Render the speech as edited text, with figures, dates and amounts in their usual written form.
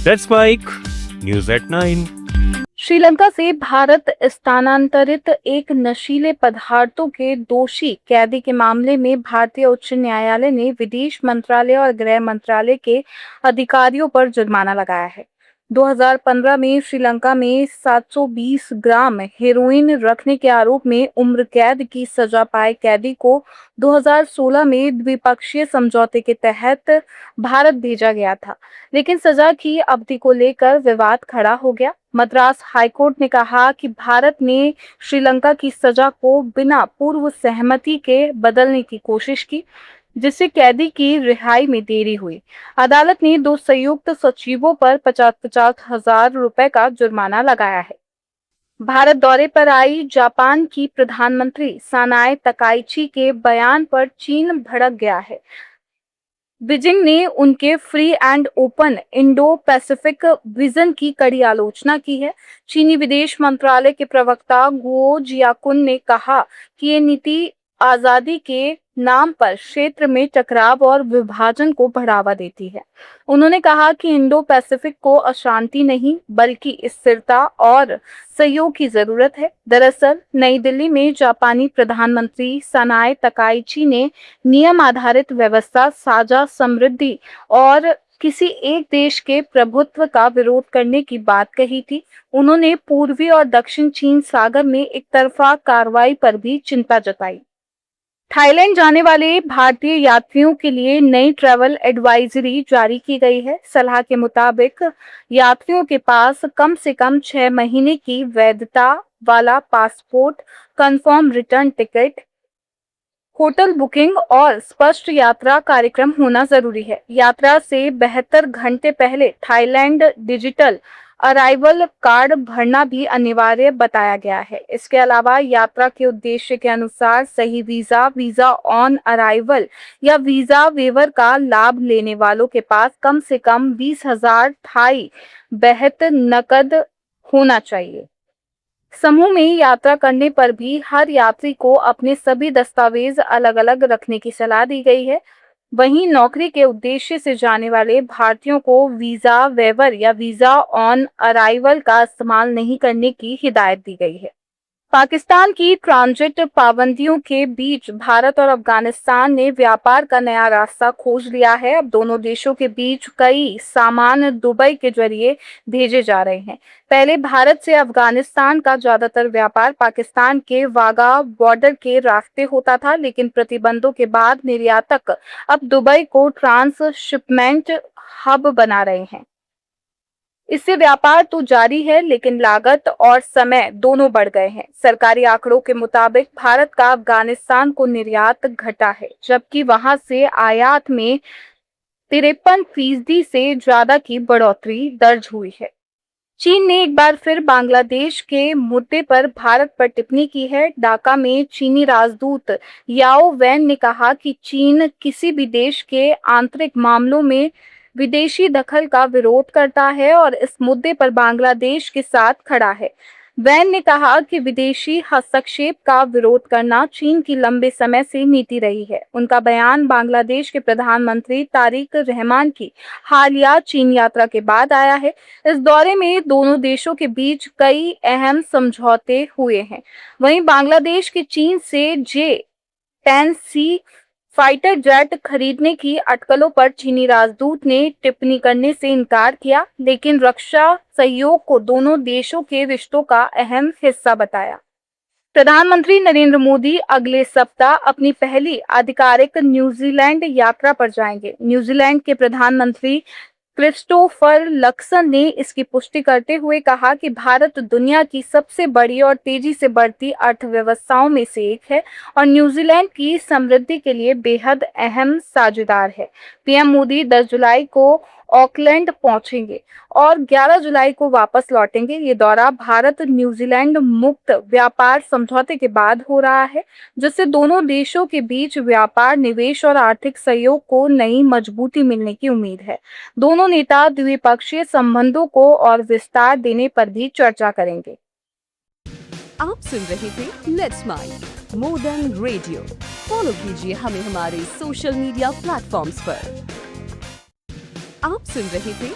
That's Mike. News at 9. Sri Lanka से भारत स्थानांतरित एक नशीले पदार्थों के दोषी कैदी के मामले में भारतीय उच्च न्यायालय ने विदेश मंत्रालय और गृह मंत्रालय के अधिकारियों पर जुर्माना लगाया है। 2015 में श्रीलंका में 720 ग्राम हेरोइन रखने के आरोप में उम्र कैद की सजा पाए कैदी को 2016 में द्विपक्षीय समझौते के तहत भारत भेजा गया था, लेकिन सजा की अवधि को लेकर विवाद खड़ा हो गया। मद्रास हाईकोर्ट ने कहा कि भारत ने श्रीलंका की सजा को बिना पूर्व सहमति के बदलने की कोशिश की, जिससे कैदी की रिहाई में देरी हुई। अदालत ने 2 संयुक्त सचिवों पर 50-50 हजार रुपए का जुर्माना लगाया है। भारत दौरे पर आई जापान की प्रधानमंत्री सनाए तकाइची के बयान पर चीन भड़क गया है। बीजिंग ने उनके free and open Indo Pacific vision की कड़ी आलोचना की है। चीनी विदेश मंत्रालय के प्रवक्ता गुओ जियाकुन ने कहा कि ये नीति आजादी के नाम पर क्षेत्र में टकराव और विभाजन को बढ़ावा देती है। उन्होंने कहा कि इंडो पैसिफिक को अशांति नहीं बल्कि स्थिरता और सहयोग की जरूरत है। दरअसल नई दिल्ली में जापानी प्रधानमंत्री सनाए तकाइची ने नियम आधारित व्यवस्था, साझा समृद्धि और किसी एक देश के प्रभुत्व का विरोध करने की बात कही थी। उन्होंने पूर्वी और दक्षिण चीन सागर में एक तरफा कार्रवाई पर भी चिंता जताई। थाईलैंड जाने वाले भारतीय यात्रियों के लिए नई ट्रैवल एडवाइजरी जारी की गई है। सलाह के मुताबिक यात्रियों के पास कम से कम 6 महीने की वैधता वाला passport, confirm return ticket, hotel booking और स्पष्ट यात्रा कार्यक्रम होना जरूरी है। यात्रा से 72 घंटे पहले थाईलैंड डिजिटल अराइवल कार्ड भरना भी अनिवार्य बताया गया है। इसके अलावा यात्रा के उद्देश्य के अनुसार सही वीजा, वीजा ऑन अराइवल या वीजा वेवर का लाभ लेने वालों के पास कम से कम 20,000 थाई बेहत नकद होना चाहिए। समूह में यात्रा करने पर भी हर यात्री को अपने सभी दस्तावेज अलग अलग रखने की सलाह दी गई है। वहीं नौकरी के उद्देश्य से जाने वाले भारतीयों को वीजा वेवर या वीजा ऑन अराइवल का इस्तेमाल नहीं करने की हिदायत दी गई है। पाकिस्तान की ट्रांजिट पाबंदियों के बीच भारत और अफगानिस्तान ने व्यापार का नया रास्ता खोज लिया है। अब दोनों देशों के बीच कई सामान दुबई के जरिए भेजे जा रहे हैं। पहले भारत से अफगानिस्तान का ज्यादातर व्यापार पाकिस्तान के वाघा बॉर्डर के रास्ते होता था, लेकिन प्रतिबंधों के बाद निर्यातक अब दुबई को ट्रांसशिपमेंट हब बना रहे हैं। इससे व्यापार तो जारी है, लेकिन लागत और समय दोनों बढ़ गए हैं। सरकारी आंकड़ों के मुताबिक भारत का अफगानिस्तान को निर्यात घटा है, जबकि वहां से आयात में 53% से ज्यादा की बढ़ोतरी दर्ज हुई है। चीन ने एक बार फिर बांग्लादेश के मुद्दे पर भारत पर टिप्पणी की है। ढाका में चीनी राजदूत याओ वैन ने कहा कि चीन किसी भी देश के आंतरिक मामलों में विदेशी दखल का विरोध करता है और इस मुद्दे पर बांग्लादेश के साथ खड़ा है। वैन ने कहा कि विदेशी हस्तक्षेप का विरोध करना चीन की लंबे समय से नीति रही है। उनका बयान बांग्लादेश के प्रधानमंत्री तारिक रहमान की हालिया चीन यात्रा के बाद आया है। इस दौरे में दोनों देशों के बीच कई अहम समझौते हुए हैं। वहीं बांग्लादेश के चीन से J-10C फाइटर जेट खरीदने की अटकलों पर चीनी राजदूत ने टिप्पणी करने से इनकार किया, लेकिन रक्षा सहयोग को दोनों देशों के रिश्तों का अहम हिस्सा बताया। प्रधानमंत्री नरेंद्र मोदी अगले सप्ताह अपनी पहली आधिकारिक न्यूजीलैंड यात्रा पर जाएंगे। न्यूजीलैंड के प्रधानमंत्री क्रिस्टोफर लक्सन ने इसकी पुष्टि करते हुए कहा कि भारत दुनिया की सबसे बड़ी और तेजी से बढ़ती अर्थव्यवस्थाओं में से एक है और न्यूजीलैंड की समृद्धि के लिए बेहद अहम साझेदार है। पीएम मोदी 10 जुलाई को ऑकलैंड पहुंचेंगे और 11 जुलाई को वापस लौटेंगे। ये दौरा भारत न्यूजीलैंड मुक्त व्यापार समझौते के बाद हो रहा है, जिससे दोनों देशों के बीच व्यापार, निवेश और आर्थिक सहयोग को नई मजबूती मिलने की उम्मीद है। दोनों नेता द्विपक्षीय संबंधों को और विस्तार देने पर भी चर्चा करेंगे। आप सुन रहे थे let's mind more than radio. Follow कीजिए हमें हमारे सोशल मीडिया प्लेटफॉर्म्स पर। आप सुन रहे थे